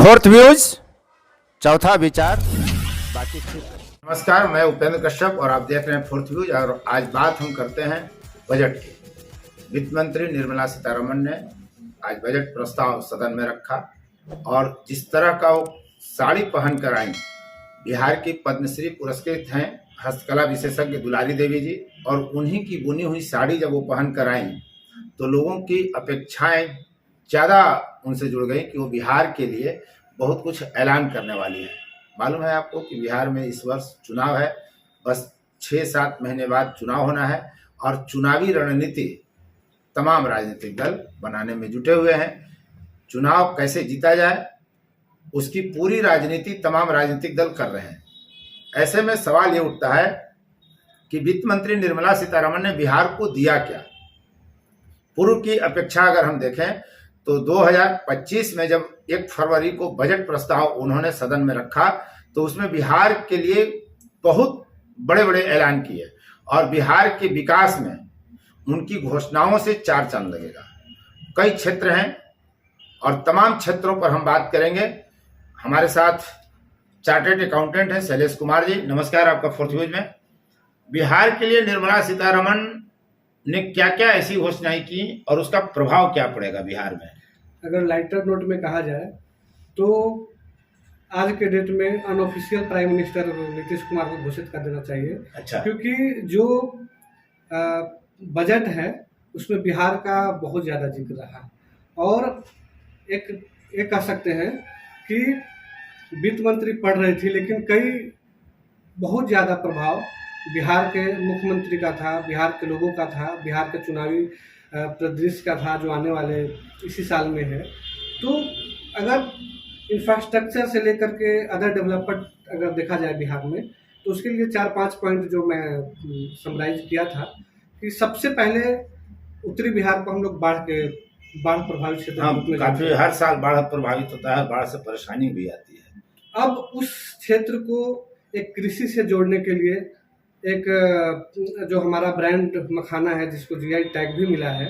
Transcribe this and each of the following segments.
Fourth views, चौथा विचार, बाकी ठीक। नमस्कार, मैं उपेंद्र कश्यप और आप देख रहे हैं फोर्थ व्यूज। और आज बात हम करते हैं बजट की। वित्त मंत्री निर्मला सीतारमण ने आज बजट प्रस्ताव सदन में रखा और जिस तरह का वो साड़ी पहन कर आई, बिहार की पद्मश्री पुरस्कृत हैं हस्तकला विशेषज्ञ दुलारी देवी जी, और उन्हीं की बुनी हुई साड़ी जब वो पहन कर आई तो लोगों की अपेक्षाएं ज़्यादा उनसे जुड़ गई कि वो बिहार के लिए बहुत कुछ ऐलान करने वाली है। मालूम है आपको कि बिहार में इस वर्ष चुनाव है, बस 6-7 महीने बाद चुनाव होना है और चुनावी रणनीति तमाम राजनीतिक दल बनाने में जुटे हुए हैं। चुनाव कैसे जीता जाए उसकी पूरी राजनीति तमाम राजनीतिक दल कर रहे हैं। ऐसे में सवाल ये उठता है कि वित्त मंत्री निर्मला सीतारमण ने बिहार को दिया क्या। पूर्व की अपेक्षा अगर हम देखें तो 2025 में जब 1 फरवरी को बजट प्रस्ताव उन्होंने सदन में रखा तो उसमें बिहार के लिए बहुत बड़े बड़े ऐलान किए और बिहार के विकास में उनकी घोषणाओं से 4 चांद लगेगा। कई क्षेत्र हैं और तमाम क्षेत्रों पर हम बात करेंगे। हमारे साथ चार्टर्ड अकाउंटेंट हैं शैलेश कुमार जी। नमस्कार, आपका फोर्थ व्यूज में। बिहार के लिए निर्मला सीतारमण ने क्या क्या ऐसी घोषणाएं की और उसका प्रभाव क्या पड़ेगा बिहार में? अगर लाइटर नोट में कहा जाए तो आज के डेट में unofficial prime minister Nitish Kumar को घोषित कर देना चाहिए। अच्छा। क्योंकि जो बजट है उसमें बिहार का बहुत ज़्यादा जिक्र रहा और एक कह सकते हैं कि वित्त मंत्री पढ़ रही थी लेकिन कई बहुत ज़्यादा प्रभाव बिहार के मुख्यमंत्री का था, बिहार के लोगों का था, बिहार के चुनावी परिदृश्य का था जो आने वाले इसी साल में है। तो अगर इंफ्रास्ट्रक्चर से लेकर के अदर डेवलपमेंट अगर देखा जाए बिहार में तो उसके लिए 4-5 पॉइंट जो मैं समराइज किया था कि सबसे पहले उत्तरी बिहार को हम लोग बाढ़ प्रभावित क्षेत्र में काफी हर साल बाढ़ प्रभावित होता है, बाढ़ से परेशानी भी आती है। अब उस क्षेत्र को एक कृषि से जोड़ने के लिए एक जो हमारा ब्रांड मखाना है जिसको जीआई टैग भी मिला है,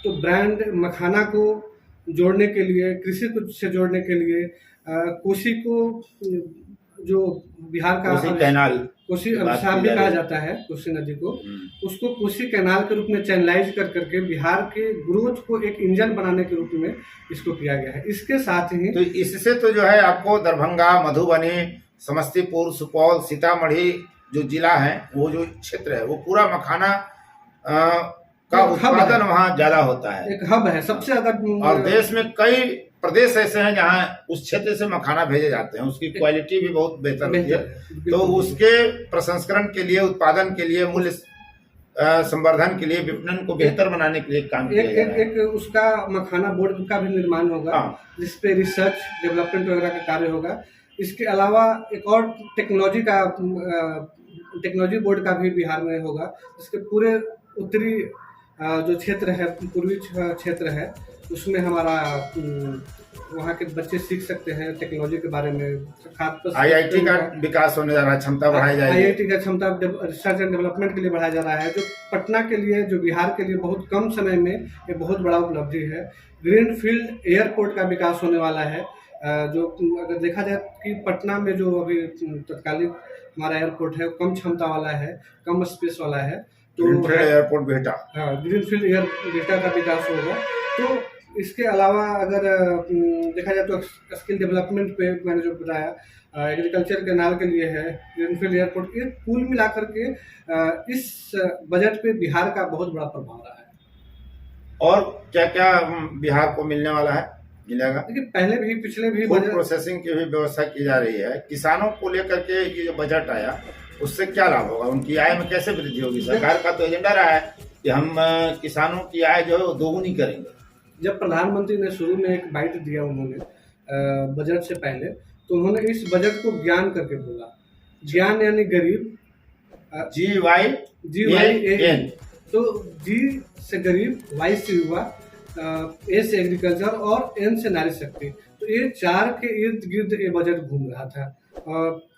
तो ब्रांड मखाना को जोड़ने के लिए, कृषि को से जोड़ने के लिए कोसी को जो बिहार का कोसी अभिशाप भी कहा जाता है, कोसी नदी को, उसको कोसी कैनाल के रूप में चैनलाइज कर करके बिहार के ग्रोथ को एक इंजन बनाने के रूप में इसको किया गया है। इसके साथ ही तो इससे तो जो है आपको दरभंगा, मधुबनी, समस्तीपुर, सुपौल, सीतामढ़ी जो जिला है, वो जो क्षेत्र है वो पूरा मखाना का उत्पादन वहाँ ज्यादा होता है, एक हब है सबसे ज्यादा। और देश में कई प्रदेश ऐसे हैं जहाँ उस क्षेत्र से मखाना भेजे जाते हैं, उसकी क्वालिटी भी बहुत बेहतर होती है। तो उसके प्रसंस्करण के लिए, उत्पादन के लिए, मूल्य संवर्धन के लिए, विपणन को बेहतर बनाने के लिए काम किया जा रहा है। एक उसका मखाना बोर्ड का भी निर्माण होगा जिसपे रिसर्च डेवलपमेंट वगैरह का कार्य होगा। इसके अलावा एक और टेक्नोलॉजी बोर्ड का भी बिहार में होगा, जिसके पूरे उत्तरी जो क्षेत्र है, पूर्वी क्षेत्र है, उसमें हमारा वहाँ के बच्चे सीख सकते हैं टेक्नोलॉजी के बारे में। आईआईटी का विकास होने जा रहा है, क्षमता बढ़ाई जाएगी। आईआईटी का क्षमता रिसर्च एंड डेवलपमेंट के लिए बढ़ाया जा रहा है, जो पटना के लिए, जो बिहार के लिए बहुत कम समय में एक बहुत बड़ा उपलब्धि है। ग्रीनफील्ड एयरपोर्ट का विकास होने वाला है, जो अगर देखा जाए कि पटना में जो अभी तत्कालिक हमारा एयरपोर्ट है कम क्षमता वाला है, कम स्पेस वाला है, तो एयरपोर्ट बेटा, ग्रीनफील्ड एयर बेटा का विकास होगा। तो इसके अलावा अगर देखा जाए तो स्किल डेवलपमेंट पे मैंने जो बताया, एग्रीकल्चर कैनाल के लिए है, ग्रीनफील्ड एयरपोर्ट, ये कुल मिलाकर के इस बजट पे बिहार का बहुत बड़ा प्रभाव रहा है। और क्या क्या बिहार को मिलने वाला है, मिलेगा? देखिए पहले भी पिछले भी फूड प्रोसेसिंग की भी व्यवस्था की जा रही है। किसानों को लेकर के ये जो बजट आया उससे क्या लाभ होगा, उनकी आय में कैसे वृद्धि होगी? सरकार का तो एजेंडा रहा है कि हम किसानों की आय जो है वो दोगुनी करेंगे। जब प्रधानमंत्री ने शुरू में एक बाइट दिया उन्होंने बजट से पहले, तो उन्होंने इस बजट को ज्ञान करके बोला। ज्ञान यानी गरीब, GYAN, तो जी से गरीब, वाई से युवा, ए से एग्रीकल्चर और एन से नारी शक्ति। तो ये 4 के इर्द गिर्द ये बजट घूम रहा था।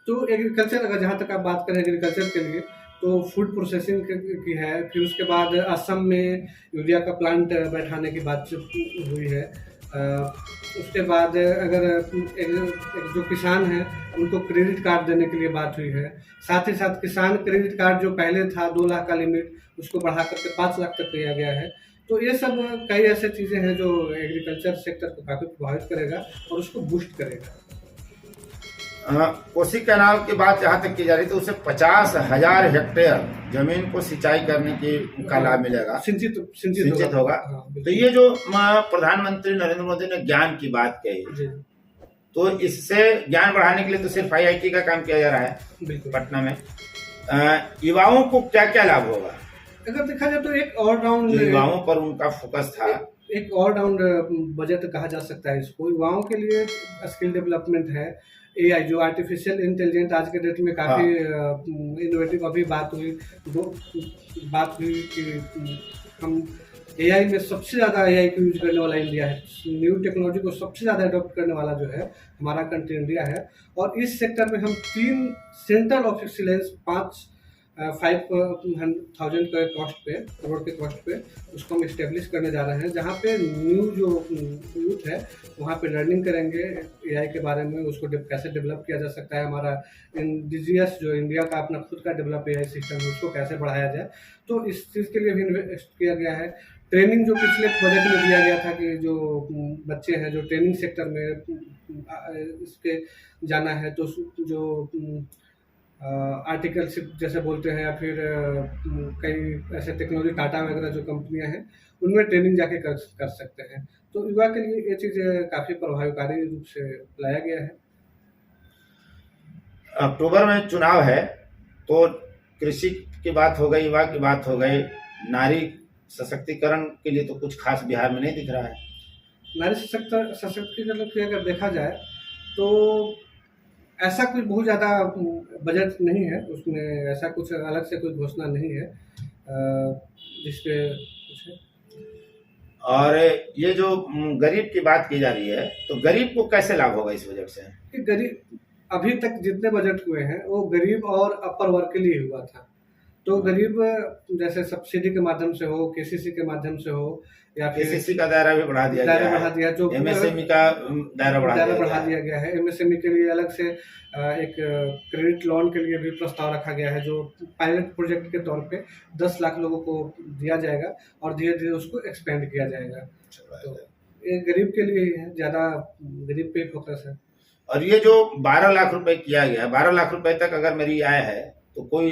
तो एग्रीकल्चर, अगर जहाँ तक आप बात करें एग्रीकल्चर के लिए, तो फूड प्रोसेसिंग की है। फिर उसके बाद असम में यूरिया का प्लांट बैठाने की बात हुई है। उसके बाद अगर एक जो किसान हैं उनको क्रेडिट कार्ड देने के लिए बात हुई है। साथ ही साथ किसान क्रेडिट कार्ड जो पहले था 2 लाख का लिमिट, उसको बढ़ा करके 5 लाख तक किया गया है। तो ये सब कई ऐसे चीज़ें हैं जो एग्रीकल्चर सेक्टर को काफ़ी प्रभावित करेगा और उसको बूस्ट करेगा। कोसी कैनाल की बात जहाँ तक की जा रही तो उसे 50,000 हेक्टेयर जमीन को सिंचाई करने का लाभ मिलेगा, सिंचित होगा। हाँ, तो ये जो प्रधानमंत्री नरेंद्र मोदी ने ज्ञान की बात कही, तो इससे ज्ञान बढ़ाने के लिए तो सिर्फ IIT का काम किया जा रहा है पटना में। युवाओं को क्या क्या लाभ होगा? अगर देखा जाए तो एक ऑलराउंड, युवाओं पर उनका फोकस था, एक ऑलराउंड बजट कहा जा सकता है इसको। युवाओं के लिए स्किल डेवलपमेंट है, AI जो आर्टिफिशियल इंटेलिजेंस आज के डेट में काफ़ी इनोवेटिव। अभी बात हुई कि हम AI में सबसे ज़्यादा AI को यूज करने वाला इंडिया है। न्यू टेक्नोलॉजी को सबसे ज़्यादा अडॉप्ट करने वाला जो है हमारा कंट्री इंडिया है। और इस सेक्टर में हम 3 सेंटर ऑफ एक्सीलेंस 5,000 के कॉस्ट पे, करोड़ के कॉस्ट पे उसको हम इस्टेब्लिश करने जा रहे हैं, जहाँ पे न्यू जो यूथ है वहाँ पे लर्निंग करेंगे AI के बारे में, उसको कैसे डेवलप किया जा सकता है। हमारा इंडिजियस जो इंडिया का अपना खुद का डेवलप AI सिस्टम है उसको कैसे बढ़ाया जाए, तो इस चीज़ के लिए भी इन्वेस्ट किया गया है। ट्रेनिंग जो पिछले बजट में दिया गया था कि जो बच्चे हैं जो ट्रेनिंग सेक्टर में इसके जाना है, तो जो आर्टिकलशिप जैसे बोलते हैं, या फिर कई ऐसे टेक्नोलॉजी टाटा वगैरह जो कंपनियां हैं उनमें ट्रेनिंग जाके कर सकते हैं। तो युवा के लिए ये चीज़ काफ़ी प्रभावकारी रूप से लाया गया है। अक्टूबर में चुनाव है, तो कृषि की बात हो गई, युवा की बात हो गई, नारी सशक्तिकरण के लिए तो कुछ खास बिहार में नहीं दिख रहा है। नारी सशक्तिकरण की अगर देखा जाए तो ऐसा कोई बहुत ज़्यादा बजट नहीं है, उसमें ऐसा कुछ अलग से कोई घोषणा नहीं है जिसपे कुछ है। और ये जो गरीब की बात की जा रही है, तो गरीब को कैसे लाभ होगा इस बजट से? कि गरीब, अभी तक जितने बजट हुए हैं वो गरीब और अपर वर्ग के लिए हुआ था। तो गरीब जैसे सब्सिडी के माध्यम से हो, KCC के माध्यम से हो, या फिर KCC का दायरा भी बढ़ा दिया, जो MSME का दायरा बढ़ा दिया गया है। MSME के लिए अलग से एक क्रेडिट लोन के लिए भी प्रस्ताव रखा गया है, जो पायलट प्रोजेक्ट के तौर पे 10 लाख लोगों को दिया जाएगा और धीरे धीरे उसको एक्सपेंड किया जाएगा। तो ये गरीब के लिए ही है, ज़्यादा गरीब पे फोकस है। और ये जो 12 लाख रुपए किया गया, 12 लाख रुपए तक अगर मेरी आय है तो कोई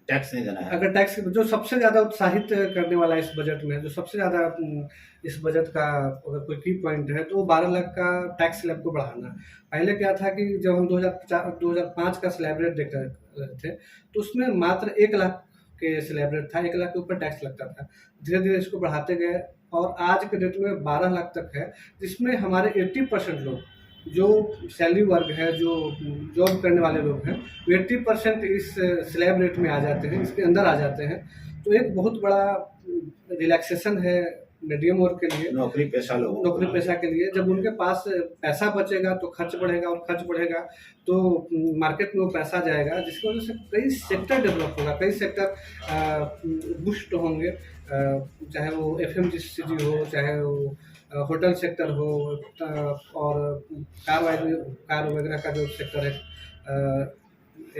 टैक्स नहीं देना है। अगर टैक्स जो सबसे ज़्यादा उत्साहित करने वाला इस बजट में, जो सबसे ज़्यादा इस बजट का अगर कोई की पॉइंट है तो 12 लाख का टैक्स स्लैब को बढ़ाना। पहले क्या था कि जब हम 2005 का स्लैब रेट देख रहे थे तो उसमें मात्र 1 लाख के स्लैब रेट था, 1 लाख के ऊपर टैक्स लगता था। धीरे धीरे इसको बढ़ाते गए और आज के डेट में 12 लाख तक है, जिसमें हमारे 80% लोग जो सैलरी वर्ग है, जो जॉब करने वाले लोग हैं, 80% इस स्लैब रेट में आ जाते हैं, इसके अंदर आ जाते हैं। तो एक बहुत बड़ा रिलैक्सेशन है मीडियम वर्ग के लिए, नौकरी पेशा के लिए। जब उनके पास पैसा बचेगा तो खर्च बढ़ेगा, और खर्च बढ़ेगा तो मार्केट में वो पैसा जाएगा, जिसकी वजह से कई सेक्टर डेवलप होगा, कई सेक्टर बूस्ट होंगे, चाहे वो FMCG हो, चाहे वो होटल सेक्टर हो, और कार वगैरह का जो सेक्टर है,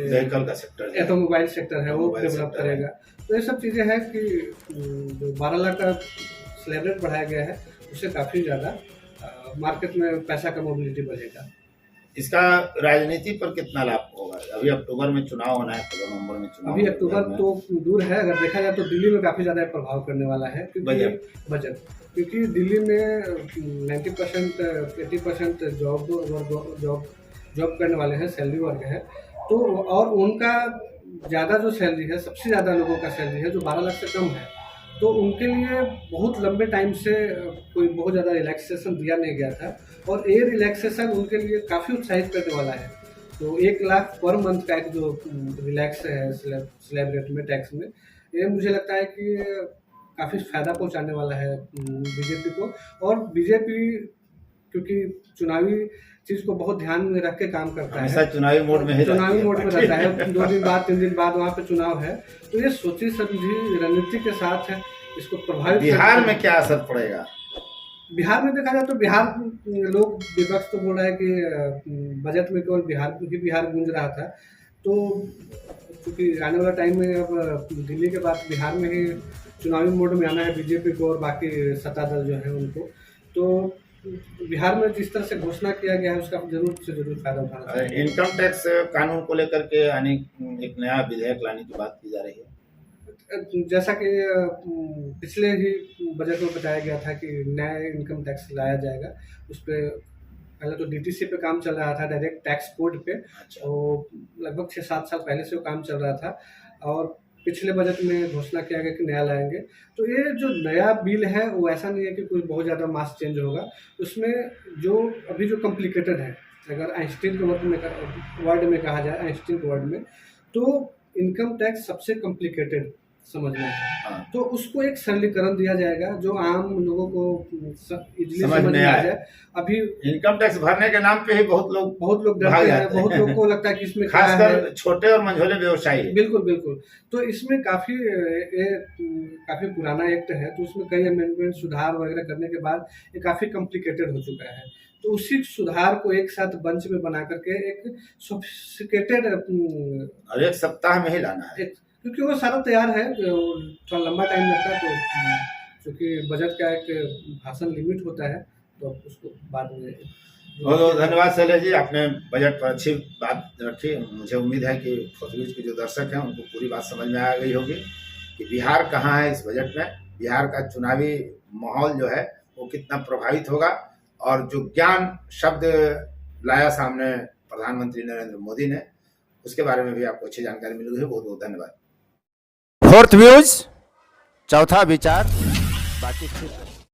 व्हीकल का सेक्टर, ऑटोमोबाइल सेक्टर है, वो डेवलप करेगा। तो ये सब चीज़ें हैं कि जो 12 लाख का स्लैब रेट बढ़ाया गया है उससे काफ़ी ज़्यादा मार्केट में पैसा का मोबिलिटी बढ़ेगा। इसका राजनीति पर कितना लाभ होगा? अभी अक्टूबर में चुनाव होना है, अक्टूबर नवंबर में चुनाव, अभी अक्टूबर तो दूर है। अगर देखा जाए तो दिल्ली में काफ़ी ज़्यादा प्रभाव करने वाला है, बजट, क्योंकि दिल्ली में 90% 80% जॉब करने वाले हैं, सैलरी वर्ग है। तो और उनका ज़्यादा जो सैलरी है, सबसे ज़्यादा लोगों का सैलरी है जो 12 लाख से कम है, तो उनके लिए बहुत लंबे टाइम से कोई बहुत ज़्यादा रिलैक्सेशन दिया नहीं गया था, और ये रिलैक्सेशन उनके लिए काफ़ी उत्साहित करने वाला है। तो 1 लाख पर मंथ का एक जो रिलैक्स है स्लैब रेट में, टैक्स में, ये मुझे लगता है कि काफ़ी फ़ायदा पहुंचाने वाला है बीजेपी को। और बीजेपी क्योंकि चुनावी चीज़ को बहुत ध्यान में रख के काम करता है, चुनावी मोड में रहता है। 2 दिन बाद 3 दिन बाद वहाँ पे चुनाव है, तो ये सोची समझी रणनीति के साथ है, इसको प्रभावित। बिहार में क्या असर पड़ेगा? बिहार में देखा जाए तो बिहार लोग विपक्ष तो बोल रहा है कि बजट में केवल बिहार गूंज रहा था। तो क्योंकि आने वाला टाइम में अब दिल्ली के बाद बिहार में ही चुनावी मोड में आना है बीजेपी को और बाकी सत्ता दल जो है उनको। तो बिहार में जिस तरह से घोषणा किया गया है उसका जरूर से जरूर फायदा उठाना चाहिए। इनकम टैक्स कानून को लेकर के एक नया विधेयक लाने की बात की जा रही है। जैसा कि पिछले ही बजट में बताया गया था कि नया इनकम टैक्स लाया जाएगा। उस पर पहले तो डीटीसी पे काम चल रहा था, डायरेक्ट टैक्स कोड पे। अच्छा। तो लगभग 6-7 साल पहले से वो काम चल रहा था और पिछले बजट में घोषणा किया गया कि नया लाएंगे। तो ये जो नया बिल है वो ऐसा नहीं है कि कोई बहुत ज़्यादा मास चेंज होगा। उसमें जो अभी जो कॉम्प्लिकेटेड है, अगर आइंस्टीन के वर्ड में कहा जाए, आइंस्टीन के वर्ड में, तो इनकम टैक्स सबसे कॉम्प्लिकेटेड समझना है। तो उसको एक सरलीकरण दिया जाएगा जो आम लोगों को इजीली समझ में आ जाए। अभी इनकम टैक्स भरने के नाम पे ही बहुत लोग डरते हैं, बहुत लोगों को लगता है कि इसमें खासकर छोटे और मंझोले व्यवसायी। बिल्कुल। तो इसमें काफी पुराना एक्ट है, तो उसमें कई अमेंडमेंट सुधार वगैरह करने के बाद ये काफी कॉम्प्लिकेटेड हो चुका है। तो उसी सुधार को एक साथ बंच में बना करके एक सोफिस्टिकेटेड और एक सप्ताह में ही लाना है, क्योंकि वो सारा तैयार है। थोड़ा लंबा टाइम लगता है, तो क्योंकि बजट का एक भाषण लिमिट होता है, तो उसको बाद में। बहुत बहुत धन्यवाद शैलेश जी, आपने बजट पर अच्छी बात रखी। मुझे उम्मीद है कि फोर्थ न्यूज के जो दर्शक हैं उनको पूरी बात समझ में आ गई होगी कि बिहार कहाँ है इस बजट में, बिहार का चुनावी माहौल जो है वो कितना प्रभावित होगा, और जो ज्ञान शब्द लाया सामने प्रधानमंत्री नरेंद्र मोदी ने, उसके बारे में भी आपको अच्छी जानकारी मिली है। बहुत बहुत धन्यवाद। फोर्थ व्यूज, चौथा विचार, बाकी